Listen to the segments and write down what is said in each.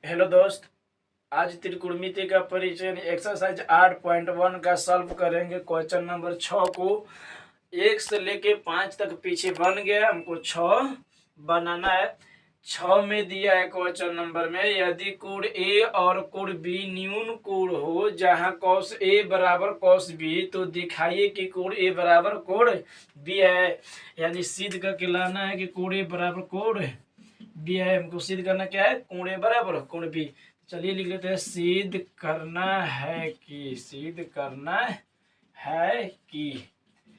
Hello दोस्त, आज त्रिकोणमिति का परिचय एक्सरसाइज 8.1 का सॉल्व करेंगे। क्वेश्चन नंबर 6 को 1 से लेके 5 तक पीछे बन गया, हमको 6 बनाना है। 6 में दिया है क्वेश्चन नंबर में, यदि कोण ए और कोण बी न्यून कोण हो जहां cos ए बराबर cos बी, तो दिखाइए कि कोण ए बराबर कोण बी है। यानी सिद्ध करके लाना है कि कोण ए बराबर कोण बी है। हमको सिद्ध करना क्या है, कोण ए बराबर कोण बी। चलिए लिख लेते हैं, सिद्ध करना है कि, सिद्ध करना है कि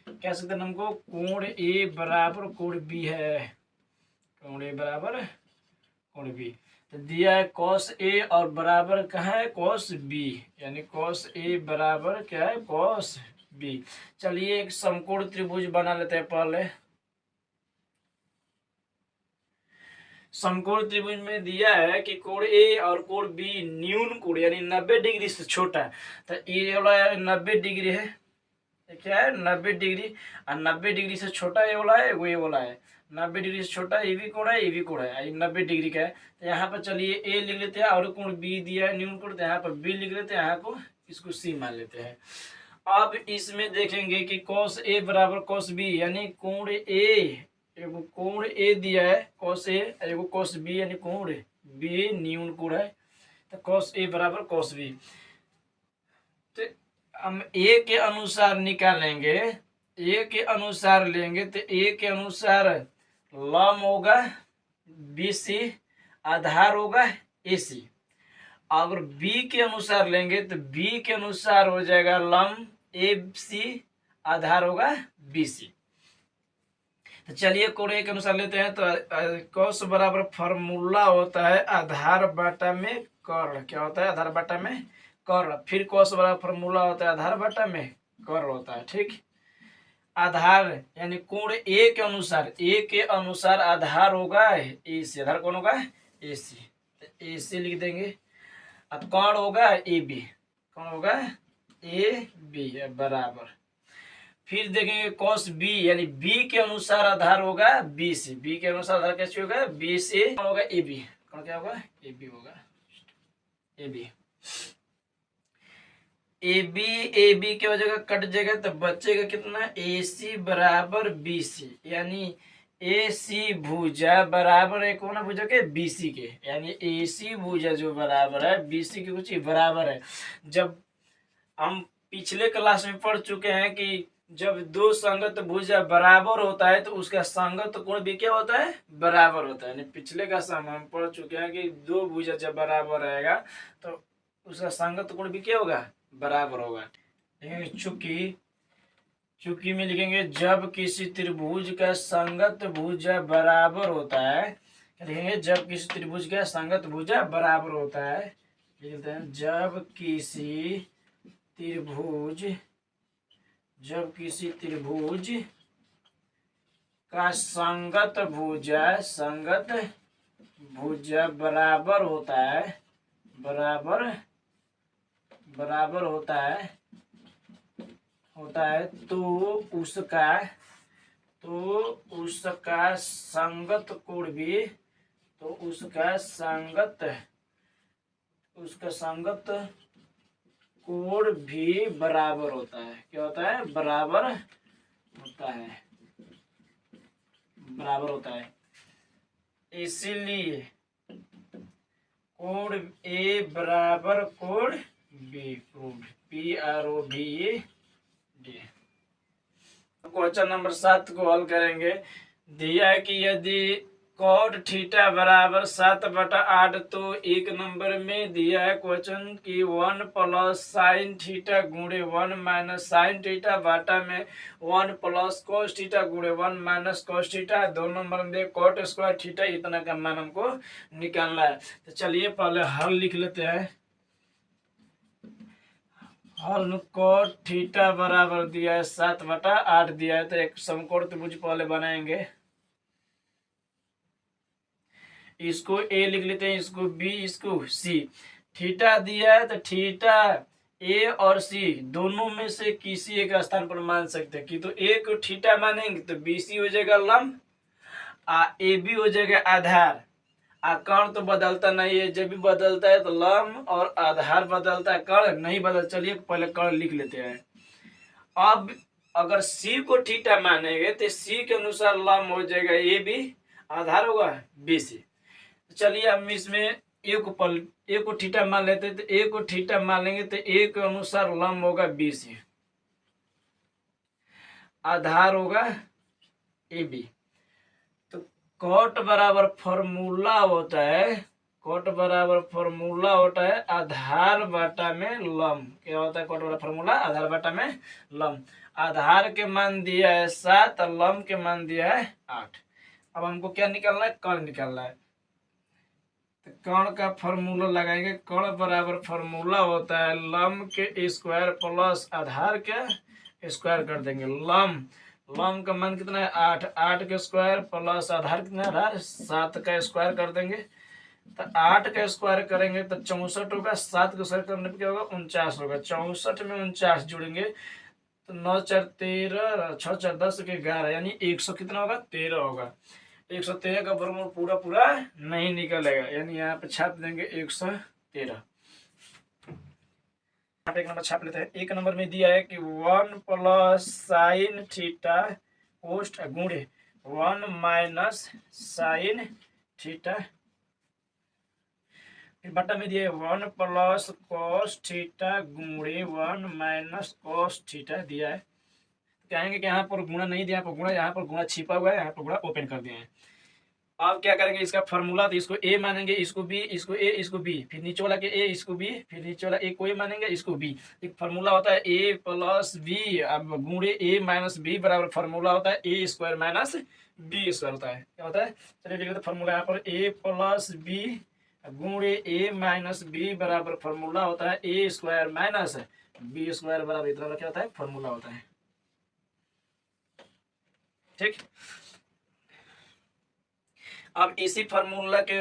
क्या सकते हैं हमको, कोण ए बराबर कोण बी है, कोण ए बराबर कोण बी। तो दिया है cos ए और बराबर कहाँ है cos बी, यानी cos ए बराबर क्या है cos बी। चलिए एक समकोण त्रिभुज बना लेते हैं पहले। समकोण त्रिभुज में दिया है कि कोण ए और कोण बी न्यून कोण यानी 90 डिग्री से छोटा है। तो ये वाला 90 डिग्री है, क्या है 90 डिग्री, और 90 डिग्री से छोटा ये वाला है, वो ये वाला है। 90 डिग्री से छोटा ये भी कोण है, ये भी कोण है, ये 90 डिग्री का है। तो यहाँ पर चलिए ए लिख लेते हैं, और कोण बी दिया है न्यून कोण, तो यहाँ पर बी लिख लेते हैं, यहाँ को इसको सी मान लेते हैं। अब इसमें देखेंगे कि cos ए बराबर cos बी, यानी कोण ए, एगो कोण ए दिया है cos ए, एगो cos बी यानी कोण बी न्यून कोण है। तो cos ए बराबर cos बी, तो हम ए के अनुसार निकालेंगे, ए के अनुसार लेंगे तो ए के अनुसार लंब होगा बी सी, आधार होगा ए सी। अगर बी के अनुसार लेंगे तो बी के अनुसार हो जाएगा लंब ए सी, आधार होगा बी सी। तो चलिए कोण ए के अनुसार लेते हैं। तो cos बराबर फॉर्मूला होता है आधार बाटा में कर्ण, क्या होता है आधार बाटा में कर्ण। फिर cos बराबर फॉर्मूला होता है आधार बाटा में कर्ण होता है, ठीक। आधार यानी कोण ए के अनुसार, ए के अनुसार आधार होगा ए सी, आधार कौन होगा ए सी, तो ए सी लिख देंगे। अब कर्ण होगा ए बी, कौन होगा ए बी बराबर। फिर देखेंगे cos b यानी b के अनुसार आधार होगा बी सी, b के अनुसार आधार कैसे होगा बी सी, कौन होगा ए बी, कौन क्या होगा ए बी होगा, ए बी। ए बी की वजह कट जाएगा तो बचेगा कितना, ए सी बराबर बी सी, यानी ए सी भुजा बराबर है कौन भुजा के बी सी के, यानी ए सी भुजा जो बराबर है बी सी के कुछ बराबर है। जब हम पिछले क्लास में पढ़ चुके हैं कि जब दो संगत भुजा बराबर होता है तो उसका संगत कोण भी क्या होता है बराबर होता है। पिछले का सम हम पढ़ चुके हैं कि दो भुजा जब बराबर रहेगा तो उसका संगत कोण भी क्या होगा बराबर होगा। चूंकि में लिखेंगे जब किसी त्रिभुज का संगत भुजा बराबर होता है, लिखेंगे जब किसी त्रिभुज का संगत भुजा बराबर होता है, लिखते हैं जब किसी त्रिभुज का संगत भुजा बराबर होता है, बराबर होता है तो उसका संगत कोण भी, तो उसका संगत कोण भी बराबर होता है। क्या होता है बराबर होता है। इसीलिए कोण ए बराबर कोण B, proved. Question number 7 को हल करेंगे। दिया है कि यदि cot थीटा बराबर 7/8, तो एक नंबर में दिया है क्वेश्चन कि 1 प्लस साइन थीटा गुणे 1 माइनस साइन थीटा बाटा में 1 प्लस cos थीटा गुणे 1 माइनस cos थीटा। 2 नंबर में cot स्क्वायर थीटा, इतना का मान हमको निकालना है। तो चलिए पहले हल लिख लेते हैं। हल cot थीटा बराबर दिया है 7/8 दिया है, तो एक समकोण त्रिभुज पहले बनाएंगे। इसको ए लिख लेते हैं, इसको बी, इसको सी। थीटा दिया है तो थीटा ए और सी दोनों में से किसी एक स्थान पर मान सकते हैं कि, तो ए को थीटा मानेंगे तो बी सी हो जाएगा लंब, ए बी हो जाएगा आधार, कर्ण तो बदलता नहीं है, जब भी बदलता है तो लंब और आधार बदलता है, कर्ण नहीं बदल। चलिए पहले कर्ण लिख लेते हैं। अब अगर सी को थीटा मानेंगे तो सी के अनुसार लंब हो जाएगा ए बी, आधार होगा बी सी। चलिए हम इसमें ए को थीटा मान लेते हैं, तो ए को थीटा मान लेंगे तो ए के अनुसार लंब होगा बी सी, आधार होगा ए बी। तो कॉट बराबर फॉर्मूला होता है, कॉट बराबर फॉर्मूला होता है आधार बटा में लंब। क्या होता है कॉट बराबर फॉर्मूला? आधार बटा में लंब। आधार के मान दिया है 7 और लंब के मान दिया है 8। अब हमको क्या निकालना है? कर्ण निकालना है। तो कर्ण का फॉर्मूला लगाएंगे। कर्ण बराबर फॉर्मूला होता है लंब के स्क्वायर प्लस आधार के स्क्वायर कर देंगे। लंब का मान कितना है? 8। 8 के स्क्वायर प्लस आधार कितना है? आधार 7 का स्क्वायर कर देंगे। तो 8 का स्क्वायर करेंगे तो 64 होगा। 7 का स्क्वायर करने पर क्या होगा? 49 होगा। 64 में 49 जुड़ेंगे तो 9 4 13, 6 4 10 के 11, यानी 100 कितना होगा? 13 होगा। 113 का वर्गमूल पूरा पूरा नहीं निकलेगा, यानी यहाँ पे छाप देंगे 113। एक नंबर छाप लेते हैं। एक नंबर में दिया है कि 1 प्लस साइन थीटा कोस गुणे 1 माइनस साइन थीटा, फिर बटा में दिया है 1 प्लस कॉस थीटा गुणे 1 माइनस कॉस थीटा दिया है। कहेंगे कि यहाँ पर गुणा नहीं दिया, यहाँ पर गुणा, यहाँ पर गुणा छिपा हुआ है, यहाँ पर गुणा ओपन कर दिया है। अब क्या करेंगे? इसका फॉर्मूला, तो इसको ए मानेंगे, इसको बी, इसको ए, इसको बी, फिर नीचे वाला के ए, इसको बी, फिर नीचे वाला ए को ए मानेंगे, इसको बी। एक फॉर्मूला होता है ए प्लस बी, अब गुणे ए माइनस बी बराबर फॉर्मूला होता है A square minus B square होता है। क्या होता है? चलिए लिख लेते हैं फॉर्मूला यहाँ पर। ए प्लस बी गुणे ए माइनस बी बराबर फॉर्मूला होता है A square minus B square बराबर इतना क्या होता है? फॉर्मूला होता है। ठीक, अब इसी फॉर्मूला के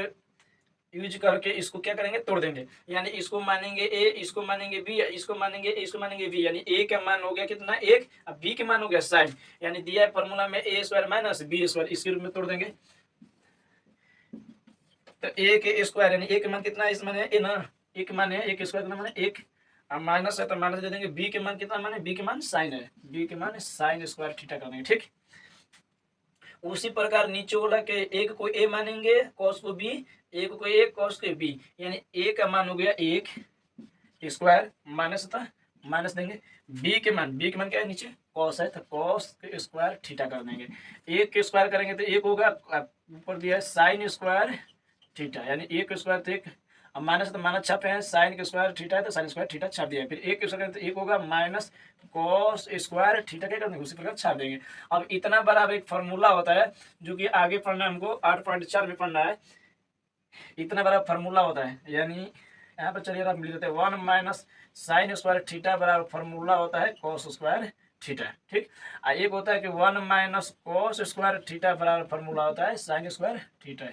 यूज करके इसको क्या करेंगे? तोड़ देंगे। यानी इसको मानेंगे ए, इसको मानेंगे बी, इसको मानेंगे ए, इसको मानेंगे बी, यानी ए का मान हो गया कितना? 1। अब बी के मान हो गया साइन, यानी दिया है फॉर्मूला में ए स्क्वायर माइनस बी स्क्वायर, इसके रूप में तोड़ देंगे। तो ए के स्क्वायर यानी ए के मान कितना है? इस माने ए ना, ए के मान है, ए के स्क्वायर कितना माने 1। अब माइनस है तो माइनस दे देंगे। बी के मान कितना माने? बी के मान साइन है, बी के मान साइन स्क्वायर थीटा कर देंगे। ठीक, उसी प्रकार नीचे वाला के एक को ए मानेंगे, कॉस को बी, एक को ए, कॉस को बी, यानी ए का मान हो गया 1 स्क्वायर माइनस था, माइनस देंगे। बी के मान क्या है? नीचे कॉस है तो कॉस के स्क्वायर थीटा कर देंगे। 1 के स्क्वायर करेंगे तो 1 होगा, ऊपर दिया है साइन स्क्वायर थीटा, यानी 1 स्क्वायर तो 1, अब माइनस तो माइनस छापे हैं, साइन के स्क्वायर थीटा है तो साइन स्क्वायर थीटा छाप दिया है। फिर 1 के स्क्वायर तो 1 होगा माइनस कॉस स्क्वायर थीटा क्या कर देंगे? उसी प्रकार छाप देंगे। अब इतना बड़ा एक फॉर्मूला होता है जो कि आगे पढ़ना है हमको, 8.4 में पढ़ना है। इतना बड़ा फॉर्मूला होता है, यानी यहाँ पर चलिए आप लिख देते हैं 1 माइनस साइन स्क्वायर थीटा बराबर फॉर्मूला होता है कॉस स्क्वायर थीटा। ठीक, एक होता है कि 1 माइनस कॉस स्क्वायर थीटा बराबर फॉर्मूला होता है साइन स्क्वायर थीटा,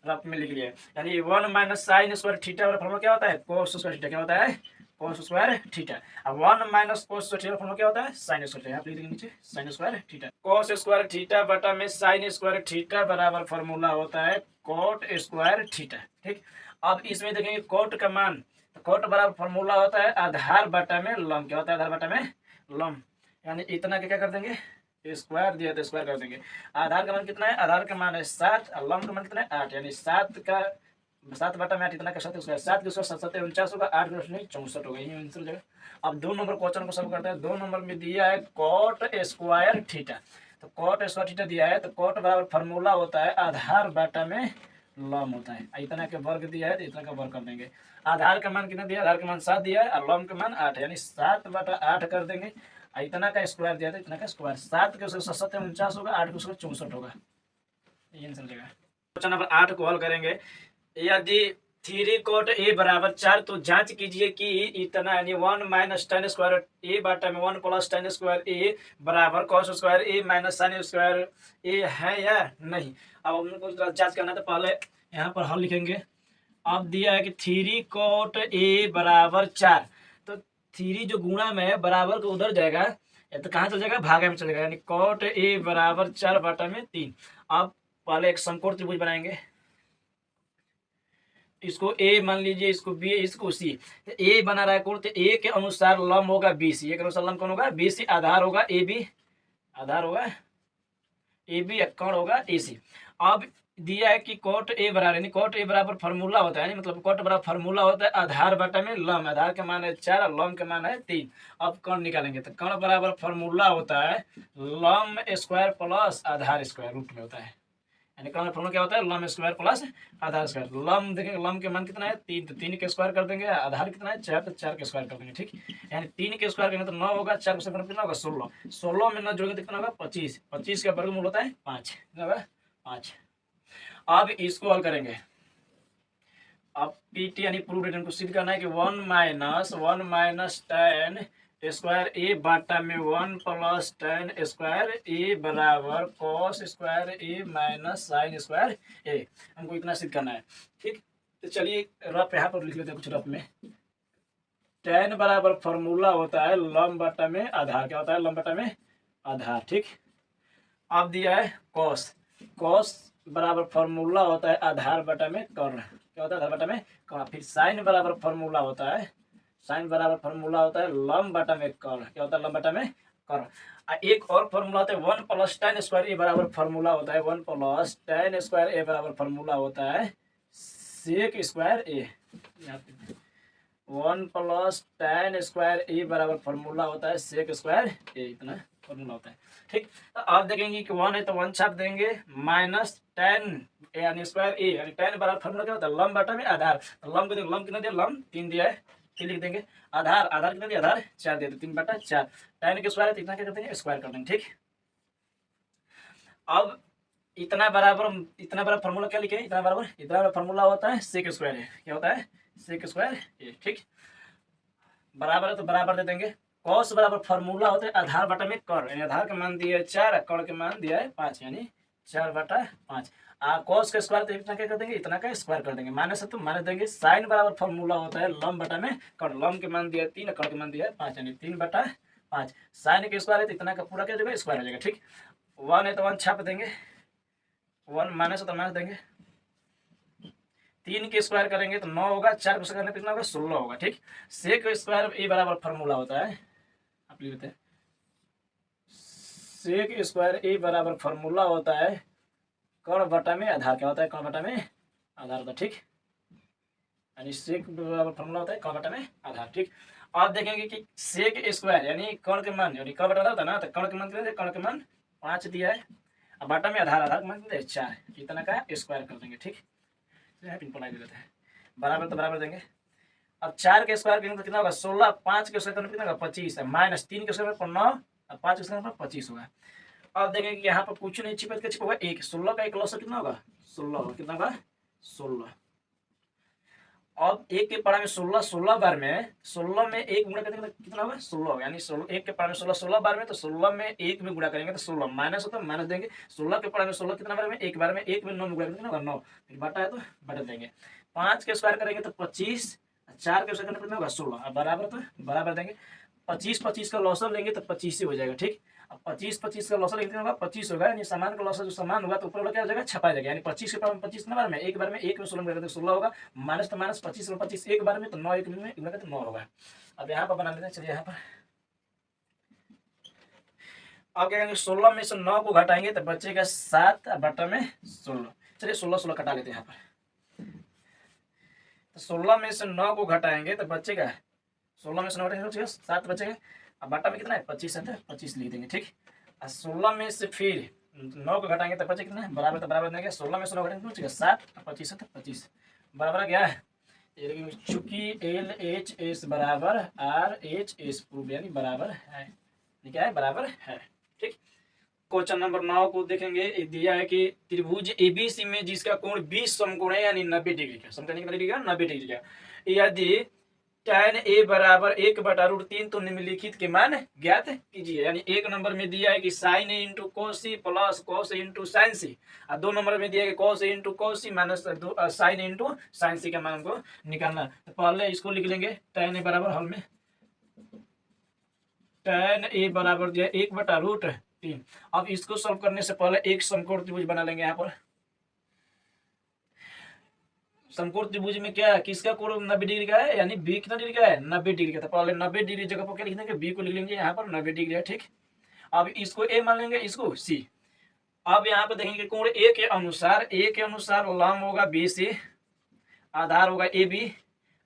रफ में लिख लिया। यानी 1 माइनस साइन स्क्वायर थीटा वाला फॉर्मूला क्या होता है? Cos square theta. क्या होता है? Cos square theta. अब 1 minus cos square theta formula क्या होता है? Sine square theta. आप लिख देंगे नीचे sine square theta. Cos square theta बटा में साइन स्क्वायर थीटा बराबर फॉर्मूला होता है कॉट स्क्वायर थीटा। ठीक, अब इसमें देखेंगे कॉट का मान, तो कॉट बराबर फॉर्मूला होता है आधार बटा में लंब। क्या होता है? आधार बटा में लंब, यानी इतना क्या कर देंगे? स्क्वायर दिया तो स्क्वायर कर देंगे। आधार का मान कितना है? आधार का मान है 7 और लंब का मान कितना है? 8, यानी 7 बटा में 8 इतना का 7 स्क्वायर, 7 के स्क्वायर 7 49 होगा, 8 के स्क्वायर 64 होगा, ये आंसर हो जाएगा। अब 2 नंबर क्वेश्चन को सॉल्व करते हैं। 2 नंबर में दिया है कॉट स्क्वायर थीटा, तो कॉट स्क्वायर थीटा दिया है तो कॉट बराबर फॉर्मूला होता है आधार बटा में लंब होता है। इतना का वर्ग दिया है तो इतना का वर्ग कर देंगे। आधार का मान कितना दिया? आधार का मान 7 दिया है और लंब का मान 8, यानी 7 बटा 8 कर देंगे। इतना का स्क्वायर दिया था, इतना का स्क्वायर, 7 के स्क्वायर 7 49 होगा, 8 के स्क्वायर 64 होगा, ये आंसर देगा। क्वेश्चन नंबर 8 को हल करेंगे। यदि 3 कॉट ए बराबर 4 तो जांच कीजिए कि इतना यानी 1 माइनस tan स्क्वायर ए बटा में 1 प्लस tan स्क्वायर ए बराबर कॉस स्क्वायर ए माइनस साइन स्क्वायर ए है या नहीं। अब हमको जांच करना है तो पहले यहाँ पर हल लिखेंगे। अब दिया है कि 3 कॉट ए बराबर 4, 3 जो गुणा में है बराबर को उधर जाएगा या तो कहाँ चल जाएगा? भागा में चलेगा, यानी कॉट ए बराबर 4 बटा में 3। अब पहले एक समकोण त्रिभुज बनाएंगे, इसको ए मान लीजिए, इसको बी, इसको सी। तो ए बना रहा है कोण, तो ए के अनुसार लंब होगा बी सी, ए के अनुसार लंब कौन होगा बी सी, आधार होगा ए बी, आधार होगा ए बी, कोण होगा ए सी। अब दिया है कि कॉट ए बराबर, यानी कॉट ए बराबर फार्मूला होता है, मतलब कॉट बराबर फार्मूला होता है आधार बटा में लंब, आधार का मान है 4 और लंब का मान है 3। अब कण निकालेंगे तो कण बराबर फार्मूला होता है लंब स्क्वायर प्लस आधार स्क्वायर, रूट में होता है, यानी कण फॉर्मूला क्या होता है लंब स्क्वायर प्लस आधार स्क्वायर। लंब देखेंगे, लंब के मान कितना है 3, तो 3 के स्क्वायर कर देंगे, आधार कितना है 4, तो 4 के स्क्वायर कर देंगे, ठीक। यानी 3 के स्क्वायर करेंगे तो 9 होगा, 4 के स्क्वायर कितना होगा 16, 16 में 9 जोड़ेंगे तो कितना होगा 25, 25 का वर्गमूल होता है 5, कितना होगा 5। अब इसको हल करेंगे, अब पीटी यानी प्रूव रिटर्न को सिद्ध करना है कि 1 माइनस tan स्क्वायर ए बाटा में 1 प्लस tan स्क्वायर ए बराबर cos स्क्वायर ए माइनस साइन स्क्वायर ए, हमको इतना सिद्ध करना है, ठीक। तो चलिए रफ यहाँ पर लिख लेते हैं कुछ रफ में। tan बराबर फॉर्मूला होता है लंब बटा में आधार, क्या होता है लंब बटा में आधार, ठीक। अब दिया है cos, cos बराबर फॉर्मूला होता है आधार बटा में कर्ण, क्या होता है आधार बटा में कर्ण। फिर साइन बराबर फॉर्मूला होता है, साइन बराबर फॉर्मूला होता है लंब बटा में कर्ण, क्या होता है लंब बटा में कर्ण। एक और फॉर्मूला होता है 1 प्लस tan स्क्वायर ए बराबर फॉर्मूला होता है 1 प्लस tan स्क्वायर ए बराबर फॉर्मूला होता है सेक स्क्वायर ए, 1 प्लस tan स्क्वायर ए बराबर फॉर्मूला होता है सेक स्क्वायर ए, इतना फॉर्मूला होता है, ठीक। तो आप देखेंगे कि 1 है तो 1 छाप देंगे, माइनस tan यानी स्क्वायर ए, यानी tan बराबर फॉर्मूला क्या होता है लंब बटा में आधार, लंब को लंब कितना दिया लंब 3 दिया है, 3 लिख देंगे, आधार, आधार कितना दिया आधार 4 दिया, तो 3 बटा 4, tan के स्क्वायर है तो इतना क्या करते हैं स्क्वायर कर देंगे, ठीक। अब इतना बराबर फॉर्मूला क्या लिखे, इतना बराबर फॉर्मूला होता है सेक स्क्वायर है, क्या होता है सेक स्क्वायर ए, ठीक। बराबर है तो बराबर दे देंगे, कॉस बराबर फॉर्मूला होता है आधार बटा में कर्ण, यानी आधार का मान दिया है 4, कर्ण के मान दिया है 5, यानी 4 बटा 5। कॉस का स्क्वायर तो इतना क्या कर देंगे इतना का स्क्वायर कर देंगे, माइनस है तो माइनस देंगे। साइन बराबर फॉर्मूला होता है लंब बटा में कर्ण, लंब के मान दिया है 3, कर्ण के मान दिया है 5, यानी 3 बटा 5। साइन के स्क्वायर है तो इतना का पूरा क्या हो जाएगा स्क्वायर हो जाएगा, ठीक। 1 है तो 1 छाप देंगे, 1 माइनस है तो माइनस देंगे, 3 के स्क्वायर करेंगे तो 9 होगा, 4 को स्क्वायर कितना होगा 16 होगा, ठीक। सेक स्क्वायर ए बराबर फॉर्मूला होता है, आप लिख लेते हैं सेक स्क्वायर ए बराबर फॉर्मूला होता है कर्ण बटा में आधार, क्या होता है कर्ण बटा में आधार होता है, ठीक। यानी सेक बराबर फॉर्मूला होता है कर्ण बटा में आधार, ठीक। आप देखेंगे कि सेक स्क्वायर यानी कर्ण के मान, यानी कर्ण बटा होता है ना, तो कर्ण के मान कितना, कर्ण के मान 5 दिया है, अब बटा में आधार, आधार के मान कितना है 4, इतना का स्क्वायर कर देंगे, ठीक। पिन दे देते हैं, बराबर तो बराबर देंगे। अब 4 के स्क्वायर करेंगे तो कितना होगा 16, 5 के स्क्वायर कितना होगा 25, माइनस 3 के स्क्वायर पर 9, 5 के स्क्वायर पर 25 होगा। अब देखेंगे कि यहाँ पर कुछ नहीं छिपा के छिपा होगा 1, 16 का 1 लॉस कितना होगा 16 होगा, कितना होगा 16। अब 1 के पारा में 16, 16 बार में 16 में 1 गुणा करेंगे तो कितना होगा 16 होगा, यानी 1 के पारा में 16, 16 बार में, तो 16 में 1 में गुणा करेंगे तो 16, माइनस होता है माइनस देंगे। 16 के पारा में 16 कितना बार में 1 बार में, 1 में 9 में गुणा करेंगे कितना होगा 9, फिर बटा है तो बटा देंगे। 5 के स्क्वायर करेंगे तो 25, 4 के स्क्वायर कितना होगा 16, अब बराबर तो बराबर देंगे। 25, 25 का लॉसर लेंगे तो 25 ही हो जाएगा, ठीक। अब 25, 25 का लॉसर लेंगे होगा 25 होगा, यानी समान का लॉसर जो समान होगा तो ऊपर वाला क्या हो जाएगा छपा जाएगा, यानी 25 के पावर में 25 कितना बार में 1 बार में, 1 में 16 में 16 होगा, माइनस तो माइनस 25 में 25 1 बार में, तो 9 1 में तो 9 होगा। अब यहाँ पर बना लेते हैं, चलिए यहाँ पर अब क्या करेंगे 16 में से 9 को घटाएंगे तो बचेगा 7 बटा में 16, चलिए 16 16 कटा लेते हैं यहाँ पर। तो 16 में से 9 को घटाएंगे तो बचेगा 16 में से 9 घटाएंगे 7 बचेगा, अब बटा में कितना है 25 है, 25 लिख देंगे, ठीक। और 16 में से फिर 9 को घटाएंगे तो बचेगा कितना बराबर, तो बराबर देंगे 16 में से 9 घटाएंगे बचेगा 7, 25 है तो 25 बराबर क्या है, चूंकि LHS बराबर RHS प्रूफ यानी बराबर है, क्या है बराबर है, ठीक। क्वेश्चन नंबर 9 को देखेंगे, दिया है कि त्रिभुज ABC में जिसका कोण 20 समकोण है यानी 90 डिग्री का, समझने कितना डिग्री का 90 डिग्री का, यदि tan A बराबर 1/√3 तो निम्नलिखित के मान ज्ञात कीजिए। यानी 1 नंबर में दिया है कि sin A into cos C plus cos A into sin C, और 2 नंबर में दिया है कि cos A into cos C minus sin A into sin C का मान को निकालना। तो पहले इसको लिख लेंगे tan A बराबर हल में tan A बराबर दिया 1/√3। अब इसको सॉल्व करने से पहले एक समकोण त्रिभुज बना लेंगे यहाँ पर, समकोण त्रिभुज में क्या है, किसका कोण 90 डिग्री का है, यानी बी कितना डिग्री का है, 90 डिग्री का। तो पहले 90 डिग्री जगह पर क्या लिख देंगे, बी को लिख लेंगे यहाँ पर 90 डिग्री है, ठीक। अब इसको ए मान लेंगे, इसको सी। अब यहाँ पे देखेंगे कोण ए के अनुसार लंब होगा बी से, आधार होगा ए बी,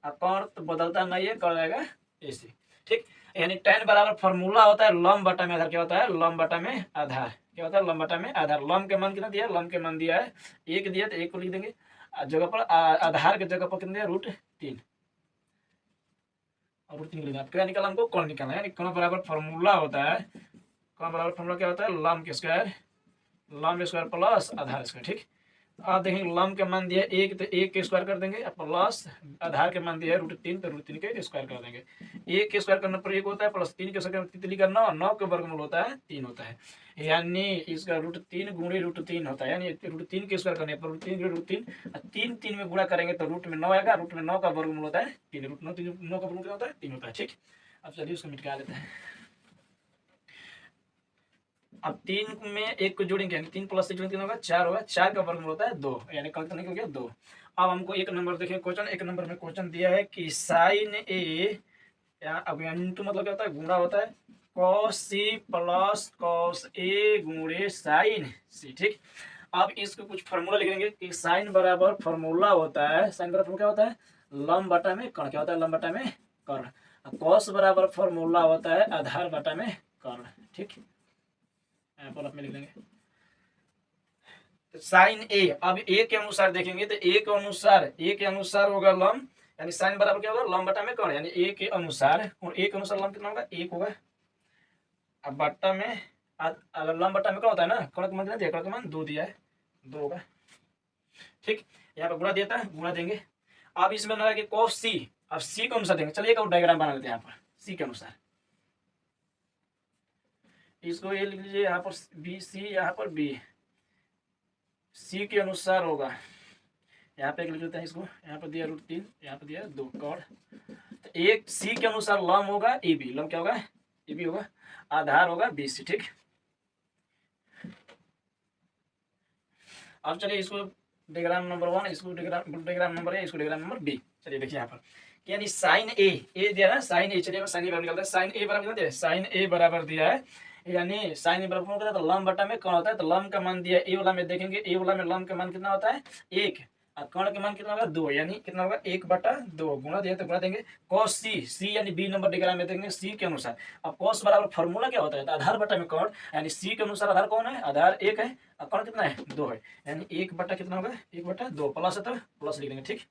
और कोण तो बदलता नहीं है, कर जाएगा ए सी, ठीक। यानी tan बराबर फॉर्मूला होता है लंब बटा में आधार, क्या होता है, लंब बटा में आधार, क्या होता है, लंब बटा में आधार। लंब के मान कितना दिया, लंब के मान दिया है 1 दिया, तो 1 को लिख देंगे जगह पर, आधार के जगह पर कितना दिया, √3, और √3 लिखना। क्या निकाला हमको, कोण निकालना है। यानी कोण बराबर फॉर्मूला होता है, कोण बराबर फॉर्मूला क्या होता है, लंब स्क्वायर प्लस आधार स्क्वायर, ठीक। आप देखेंगे लंब के मान दिया 1, तो 1 के स्क्वायर कर देंगे, प्लस आधार के मान दिया है √3, तो √3 के स्क्वायर कर देंगे। 1 के स्क्वायर करने पर 1 होता है, प्लस 3 के स्क्वायर तितली का 9, 9 के वर्गमूल होता है 3 होता है, यानी इसका √3 गुणे √3 होता है। यानी √3 के स्क्वायर करने पर √3 गुणे √3, 3 में गुणा करेंगे तो रूट में 9 आएगा, रूट में 9 का वर्गमूल होता है 3, √9 का वर्गमूल क्या होता है, 3 होता है, ठीक। अब चलिए उसको मिटा लेते हैं। अब 3 में 1 को जोड़ेंगे, यानी 3 प्लस 1 जोड़ेंगे कितना होगा, 4 होगा, 4 का वर्गमूल होता है 2, यानी कल निकल गया 2। अब हमको एक नंबर देखिए क्वेश्चन, एक नंबर में क्वेश्चन दिया है कि साइन ए, अब इंटू मतलब क्या होता है, गुणा होता है, cos C plus cos A गुणे साइन सी, ठीक। अब इसको कुछ फार्मूला लिखेंगे कि साइन बराबर फार्मूला होता है, साइन बराबर क्या होता है, लंब बटा में कर्ण, क्या होता है, लंब बटा में कर्ण। कॉस बराबर फार्मूला होता है आधार बटा में कर्ण, ठीक। यहाँ पर लिख लेंगे तो साइन ए, अब ए के अनुसार देखेंगे तो ए के अनुसार होगा लंब, यानी साइन बराबर क्या होगा, लंब बटा में कर्ण, यानी ए के अनुसार, और ए के अनुसार लंब कितना होगा, 1 होगा। अब बटा में, अगर लंब बटा में क्या होता है ना, कर्ण का मान कितना दिया, कर्ण का मान 2 दिया है, 2 होगा, ठीक। यहाँ पर गुणा देता है, गुणा देंगे। अब इसमें ना कि cos सी, अब सी के अनुसार देंगे, चलिए एक और डायग्राम बना लेते हैं यहाँ पर सी के अनुसार। इसको ये लिख लीजिए यहाँ पर बी सी, यहाँ पर बी, सी के अनुसार होगा, यहाँ पे लिख लेते हैं इसको, यहाँ पर दिया √3, यहाँ पर दिया 2 कॉड, तो एक सी के अनुसार लंब होगा ए बी, लंब क्या होगा, ए बी होगा, आधार होगा बी सी, ठीक। अब चलिए इसको डायग्राम नंबर 1, इसको डायग्राम नंबर ए, इसको डायग्राम नंबर बी। चलिए देखिए यहाँ पर, यानी साइन ए दिया है, साइन ए, चलिए साइन ए बराबर निकलता है, साइन ए बराबर दिया है, साइन ए बराबर दिया है, यानी साइन ए बराबर होता है तो लंब बटा में कर्ण होता है, तो लंब का मान दिया ए वाला में, देखेंगे ए वाला में लंब का मान कितना होता है 1, और कर्ण का मान कितना होगा 2, यानी कितना होगा 1/2, गुणा दिया तो गुणा देंगे। कॉस सी यानी बी नंबर डायग्राम में देंगे सी के अनुसार। अब कॉस बराबर फॉर्मूला क्या होता है, तो आधार बटा में कर्ण, यानी सी के अनुसार आधार कौन है, आधार 1 है, और कर्ण कितना है 2 है, यानी 1 कितना होगा 1/2, प्लस है तो प्लस लिख देंगे, ठीक।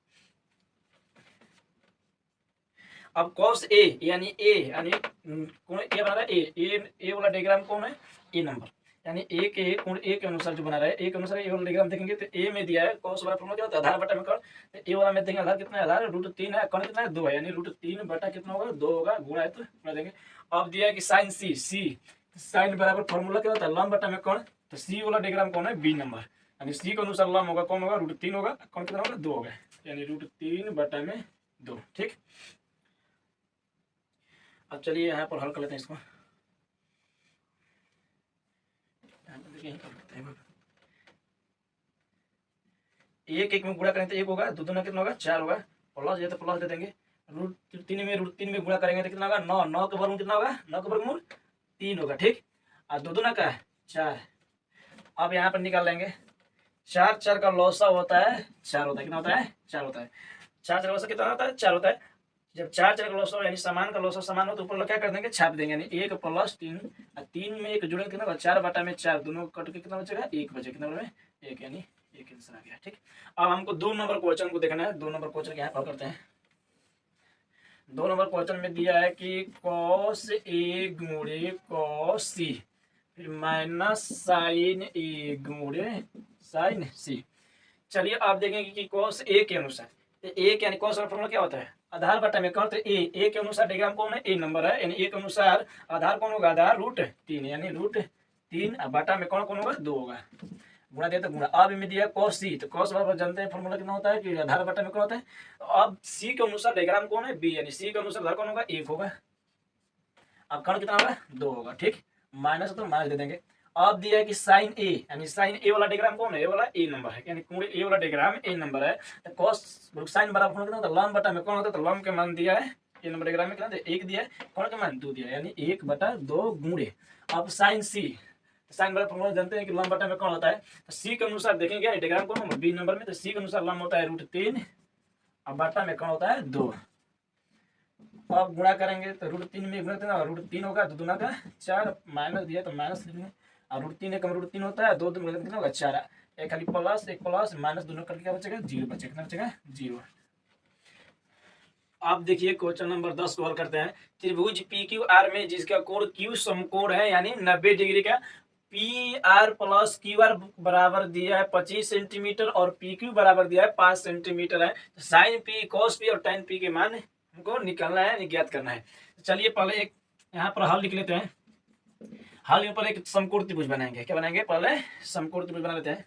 अब cos ए यानी कौन ए बना रहा है, ए वाला डायग्राम कौन है, ए नंबर, यानी ए के अनुसार जो बना रहा है, ए के अनुसार ए वाला डायग्राम देखेंगे तो ए में दिया है cos वाला फॉर्मूला क्या होता है, आधार बटा में कर्ण, तो ए वाला में देखेंगे आधार कितना है, आधार √3 है, कर्ण कितना है 2 है, यानी √3 कितना होगा 2 होगा, गुणा है तो गुणा देंगे। अब दिया है कि साइन सी, साइन बराबर फॉर्मूला क्या होता है, लंब बटा में कर्ण, तो सी वाला डायग्राम कौन है, बी नंबर, यानी सी के अनुसार लंब होगा कौन होगा, √3 होगा, कर्ण कितना होगा 2 होगा, यानी √3/2, ठीक। अब चलिए यहाँ पर हल कर लेते हैं इसको, यहाँ पर देखिए कर लेते हैं, 1 में गुणा करेंगे तो 1 होगा, 2 दूना कितना होगा 4 होगा, प्लस ये तो प्लस दे देंगे, √3 में गुणा करेंगे तो कितना होगा 9, 9 का वर्गमूल कितना होगा, 9 का वर्गमूल 3 होगा, ठीक। और 2 दूना का 4, अब यहाँ पर निकाल लेंगे, 4 का लॉसा होता है 4 होता है, कितना होता है 4 होता है, 4 का लॉसा कितना होता है 4 होता है। जब 4 का लॉस हो, यानी समान का लॉस हो, समान हो तो ऊपर क्या कर देंगे छाप देंगे, यानी 1 + 3, 3 में 1 जुड़ेंगे कितना 4/4, दोनों कट के कितना बचेगा 1 बचे, कितना में 1, यानी 1 आंसर आ गया, ठीक। अब हमको 2 नंबर क्वेश्चन को देखना है, 2 नंबर क्वेश्चन यहाँ हल करते हैं। 2 नंबर क्वेश्चन में दिया है कि cos ए गुणे cos सी, फिर माइनस साइन ए गुणे साइन सी। चलिए आप देखेंगे कि cos ए के अनुसार, ए यानी cos का फॉर्मूला क्या होता है, आधार बटा में कर्ण, तो ए के अनुसार डायग्राम कौन है, ए नंबर है, यानी ए के अनुसार आधार कौन होगा, आधार √3, यानी √3 बटा में कौन होगा 2 होगा, गुणा देते गुणा। अब में दिया cos सी, तो cos बराबर जानते हैं फॉर्मूला कितना होता है कि आधार बटा में कौन होता है, तो अब सी के अनुसार डायग्राम कौन है, बी, यानी सी के अनुसार आधार कौन होगा 1 होगा, अब कर्ण कितना होगा 2 होगा, ठीक। माइनस तो माइनस दे देंगे। अब दिया है कि साइन ए, यानी साइन ए वाला डायग्राम कौन है, ए वाला ए नंबर है, यानी कोण ए वाला डायग्राम ए नंबर है। तो कॉस साइन बराबर कितना होता है, लंब बटा में कौन होता है, तो लंब के मान दिया है ए नंबर डायग्राम में कितना, एक दिया है, कोण का मान 2 दिया है, यानी 1/2 गुणे। अब साइन सी, साइन बराबर फॉर्मूला जानते हैं कि लंब बटा में कौन होता है, तो सी के अनुसार देखेंगे डायग्राम कौन होगा, बी नंबर में, तो सी के अनुसार लंब होता है √3 और बटा में कौन होता है 2। अब गुणा करेंगे तो √3 में गुणा करना, √3 होगा तो दूना का 4, माइनस दिया तो माइनस लिखेंगे, और √3 एक √3 होता है, 2 2 कितना होगा 4, एक खाली प्लस एक प्लस माइनस दोनों करके क्या बचेगा 0 बचेगा, कितना बचेगा 0। आप देखिए क्वेश्चन नंबर 10 को हल करते हैं। त्रिभुज पी क्यू आर में जिसका कोण क्यू समकोण है यानी 90 डिग्री का, P R plus Q are बराबर दिया है 25 सेंटीमीटर और पी क्यू बराबर दिया है 5 सेंटीमीटर है। तो साइन पी कॉस पी और टेन पी के मान हमको निकालना है, ज्ञात करना है। तो चलिए पहले एक यहाँ पर हल लिख लेते हैं। हल के ऊपर एक समकोण त्रिभुज बनाएंगे, क्या बनाएंगे, पहले समकोण त्रिभुज बना लेते हैं।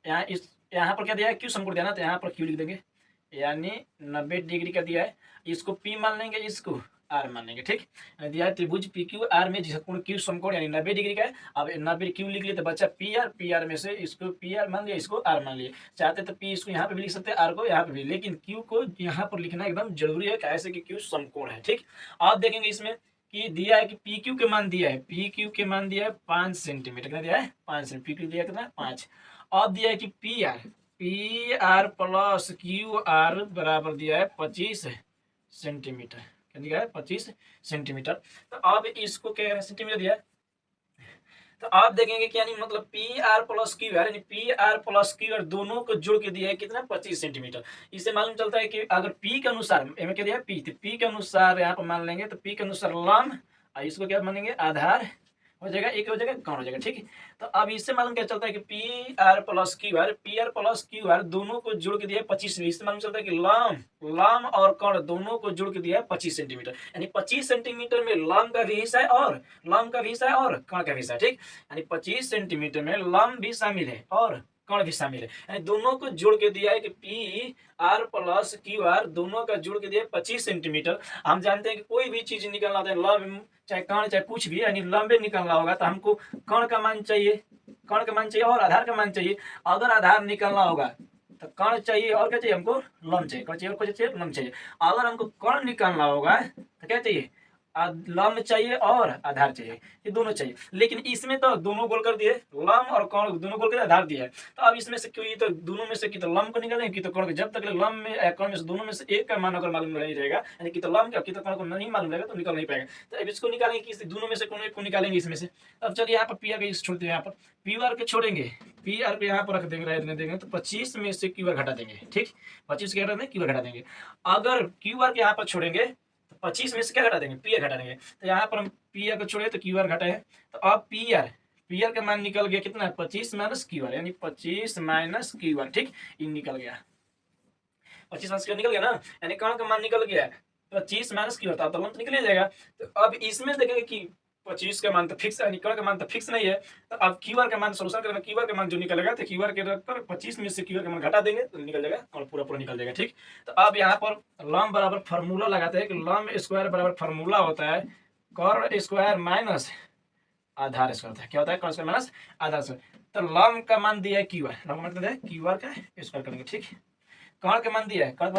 यहाँ पर क्या दिया है, क्यू समकोण दिया ना, तो यहाँ पर क्यू लिख देंगे, यानी 90 डिग्री का दिया है, इसको पी मान लेंगे, इसको आर मान लेंगे, ठीक। दिया है त्रिभुज पी क्यू आर में जिसका कोण क्यू समकोण यानी 90 डिग्री का है। अब 90 क्यू लिख लिए तो बच्चा पी आर में से इसको पी आर मान लिया, इसको आर मान लिया। चाहते तो पी इसको यहाँ पे भी लिख सकते हैं, आर को यहाँ पे भी, लेकिन क्यू को यहाँ पर लिखना एकदम जरूरी है, कैसे कि क्यू समकोण है, ठीक। आप देखेंगे इसमें कि दिया है कि पी क्यू के मान दिया है, पी क्यू के मान दिया है 5 सेंटीमीटर, क्या दिया है 5 सेंटीमीटर, पी क्यू दिया कितना 5। अब दिया है कि P R plus Q are बराबर दिया है 25 सेंटीमीटर, क्या दिया है 25 सेंटीमीटर। तो अब इसको क्या सेंटीमीटर दिया है, तो आप देखेंगे कि यानी मतलब P R plus Q R, यानी P R plus Q R दोनों को जोड़ के दिया है कितना 25 सेंटीमीटर। इससे मालूम चलता है कि अगर पी के अनुसार में क्या दिया है पी, तो पी के अनुसार यहाँ पर मान लेंगे, तो पी के अनुसार लंब और इसको क्या मानेंगे आधार हो जाएगा, एक हो जाएगा कौन हो जाएगा, ठीक है। तो अब इससे मालूम क्या चलता है कि P R plus Q R दोनों को जोड़ के दिया है 25, इससे मालूम चलता है कि लंब और कौन दोनों को जोड़ के दिया है 25 सेंटीमीटर, यानी 25 सेंटीमीटर में लंब का भी हिस्सा है और कौन का भी हिस्सा है, ठीक। यानी 25 सेंटीमीटर में लंब भी शामिल है और कौन भी शामिल है, यानी दोनों को जोड़ के दिया है कि P R plus Q R दोनों का जोड़ के दिया है 25 सेंटीमीटर। हम जानते हैं कि कोई भी चीज निकलना होता है, लंब चाहे कण चाहे कुछ भी, यानी लंबे निकलना होगा तो हमको कण का मान चाहिए, और आधार का मान चाहिए। अगर आधार निकलना होगा तो कण चाहिए और क्या चाहिए हमको, लंब चाहिए, कण चाहिए और कुछ चाहिए लंब चाहिए। अगर हमको कण निकालना होगा तो क्या चाहिए, लंब चाहिए और आधार चाहिए, ये दोनों चाहिए। लेकिन इसमें तो दोनों गोल कर दिए, लंब और कण दोनों गोल कर आधार दिया है। तो अब इसमें से क्यों, तो दोनों में से कि तो लंब को निकालेंगे कि तो कण को, जब तक लंब में कण में से दोनों में से एक का मान अगर मालूम नहीं रहेगा, यानी कि तो लंब का कि तो कण को नहीं मालूम रहेगा तो निकल नहीं पाएगा। तो अब इसको निकालेंगे कि दोनों में से कौन एक को निकालेंगे इसमें से। अब चलिए यहाँ पर पी आर के छोड़ते हैं, यहाँ पर पी आर के छोड़ेंगे, पी आर को यहाँ पर रख देंगे, रहने देंगे, तो 25 में से क्यू आर घटा देंगे, ठीक। 25 के घटा देंगे, क्यू आर घटा देंगे। अगर क्यू आर के यहाँ पर छोड़ेंगे 25 में से क्या घटा देंगे, पी आर घटा देंगे। तो यहाँ पर हम पी आर को छोड़े तो क्यू आर घटा है, तो अब पी आर का मान निकल गया कितना 25 माइनस क्यू आर, यानी 25 माइनस क्यू आर, ठीक। ये निकल गया 25 माइनस क्यू निकल गया ना, यानी कण का मान निकल गया 25 माइनस क्यू आर, तो लंब तो निकल जाएगा। तो अब इसमें देखेंगे कि 25 का मान तो फिक्स है, कण का मान तो फिक्स नहीं है। तो अब क्यू आर का मान सोल्यूशन करेंगे, क्यू आर का मान जो निकलेगा तो क्यू आर के रख कर 25 में से क्यू आर का मान घटा देंगे तो निकल जाएगा और पूरा निकल जाएगा, ठीक। तो अब यहाँ पर लंब बराबर फार्मूला लगाते हैं कि लंब स्क्वायर बराबर फार्मूला होता है कर्ण स्क्वायर माइनस आधार स्क्वायर होता है, क्या होता है कर्ण स्क्वायर माइनस आधार स्क्वायर। तो लंब का मान दिया है क्यू आर, लंब का मान दिया है क्यू आर का स्क्वायर करेंगे, ठीक। कर्ण का मान दिया है, कर्ण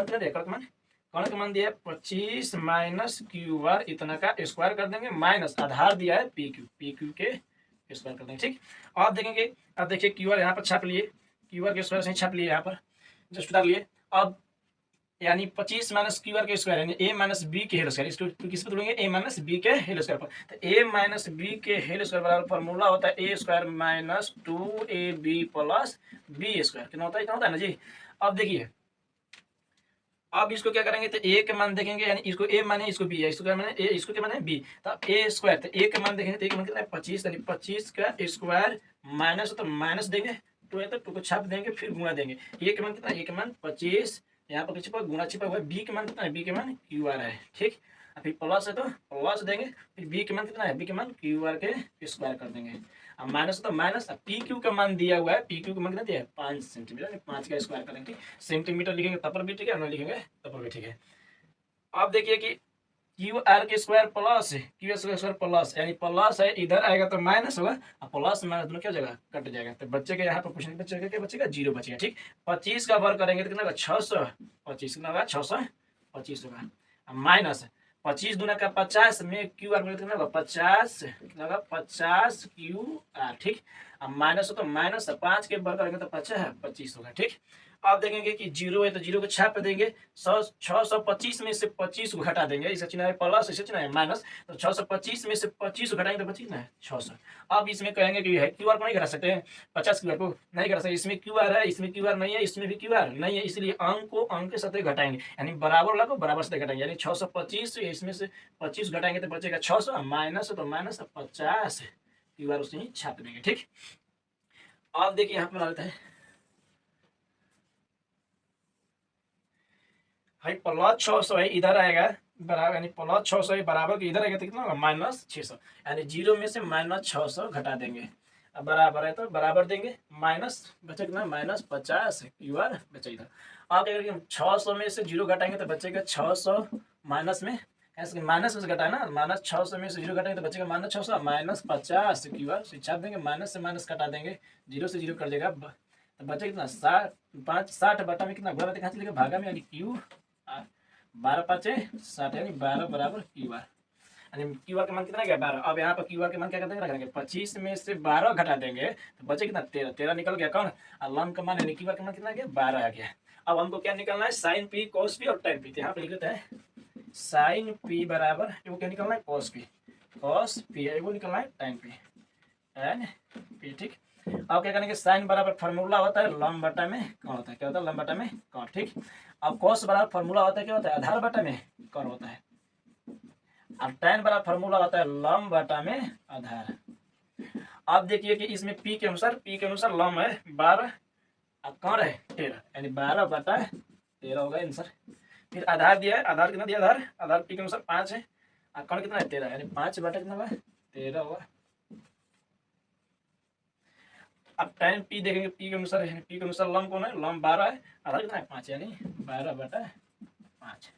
का मान दिया है 25 माइनस क्यू आर इतना का स्क्वायर कर देंगे, माइनस आधार दिया है पी क्यू के स्क्वायर कर देंगे, ठीक। अब देखेंगे, अब देखिए क्यू आर यहाँ पर छाप लिए, क्यू आर के स्क्वायर से छाप लिए, यहाँ पर जस्ट उतार लिए। अब यानी 25 माइनस क्यू आर के स्क्वायर यानी ए माइनस बी के होल स्क्वायर, इसको किस पे तोड़ेंगे, ए माइनस बी के होल स्क्वायर पर। तो ए माइनस बी के होल स्क्वायर बराबर फार्मूला होता है A square minus 2ab plus B square, कितना होता है, इतना होता है ना जी। अब देखिए, अब इसको क्या करेंगे, तो ए के मान देखेंगे, यानी इसको ए माने इसको बी है, इसको क्या माने ए, इसको क्या माने बी। तो ए स्क्वायर, तो ए के मान देखेंगे तो ए के मान कितना है 25, यानी 25 का स्क्वायर माइनस, तो माइनस देंगे 2 है तो 2 को छाप देंगे, फिर गुणा देंगे। ए के मान कितना, ए के मान 25, यहाँ पर छिपा गुणा छिपा हुआ है, बी के मान कितना है, बी के मान क्यू आर है, ठीक। फिर प्लस है तो प्लस देंगे, फिर बी के मान कितना है, बी के मान क्यू आर के स्क्वायर कर देंगे। अब माइनस तो माइनस, पी क्यू का मान दिया हुआ है, पी क्यू का मान कितना दिया है 5 सेंटीमीटर, 5 का स्क्वायर करेंगे, ठीक। सेंटीमीटर लिखेंगे तब पर भी ठीक है, ना लिखेंगे तब पर भी ठीक है। अब देखिए कि क्यू आर के square plus Q square plus, यानी प्लस है इधर आएगा तो माइनस होगा, और प्लस माइनस दोनों क्या जगह कट जाएगा, तो बच्चे के यहाँ पर कुछ नहीं बचेगा, क्या बचेगा, 0 बचेगा। ठीक, 25 का वर्ग करेंगे तो कितना होगा, 625, कितना होगा, 625 होगा। माइनस 25 दूना का 50 में क्यू आर कितना होगा, 50, कितना होगा, 50 क्यू आर। ठीक, अब माइनस हो तो माइनस 5 के वर्ग करेंगे तो 25 होगा। ठीक, अब देखेंगे कि 0 है तो 0 को छाप देंगे, 625 में से 25 को घटा देंगे, इसे चिन्ह है प्लस, इसे चिन्ह है माइनस, तो 625 में से 25 को घटाएंगे तो बची कितना है, 600। अब इसमें कहेंगे कि है क्यू आर को नहीं घटा सकते हैं, 50 क्यू आर को नहीं घटा सकते, इसमें क्यू आर है, इसमें क्यू आर नहीं है, इसमें भी क्यू आर नहीं है, इसलिए अंक को अंक के साथ घटाएंगे, यानी बराबर वाला को बराबर से घटाएंगे, यानी 625 इसमें से 25 घटाएंगे तो बचेगा 600, माइनस तो माइनस 50 क्यू आर उसमें छाप देंगे। ठीक, अब देखिए यहाँ पर डालते हैं भाई, प्लस 600 है इधर आएगा बराबर, यानी प्लस 600 है बराबर के इधर आएगा तो कितना होगा, माइनस 600, यानी 0 में से माइनस 600 घटा देंगे। अब बराबर है तो बराबर देंगे, माइनस बचे कितना, माइनस 50 क्यू आर बचे इधर। अब क्या करेंगे, 600 में से 0 घटाएंगे तो बचेगा 600, माइनस में ऐसे माइनस में से घटाए ना, माइनस 600 में से 0 घटाएंगे तो बचेगा माइनस 600, माइनस 50 क्यू आर छाप देंगे, माइनस से माइनस कटा देंगे, 0 से 0 कट जाएगा, तो बचे कितना, 60 बटा में कितना घोड़ा कहाँ चलेगा, भागा में, यानी क्यू 12 5 60, यानी 12 बराबर क्यू आर, यानी क्यू आर का मान कितना गया, 12। अब यहाँ पर क्यू आर के मान क्या करते हैं, 25 में से 12 घटा देंगे तो बचे कितना, 13 निकल गया कौन, और लम का मान, यानी क्यू आर का मान कितना गया, 12 आ गया। अब हमको क्या निकलना है, साइन पी कॉस पी और टेन पी, तो यहाँ पे लिख लेते हैं साइन पी बराबर, वो क्या निकलना है, कॉस पी, वो निकलना है टेन पी। ठीक, अब क्या करेंगे, साइन बराबर फार्मूला होता है लम बटा में कौन होता है, क्या होता है, लम बटा में कौन। ठीक, अब कॉस बराबर फार्मूला होता है, क्या होता है, आधार बटा में कौन होता है, अब tan बराबर फार्मूला होता है लम बटा में आधार। अब देखिए कि इसमें p के अनुसार लम है 12, अब कौन है 13, यानी 12 बटा 13 होगा आंसर। फिर आधार दिया है, आधार कितना दिया, आधार p के अनुसार 5 है, और कौन कितना है 13, यानी 5 बटा कितना होगा, 13 होगा। अब tan p देखेंगे, p के अनुसार लम कौन है, लम 12 है, आधार कितना है 5, यानी 12 बटा 5।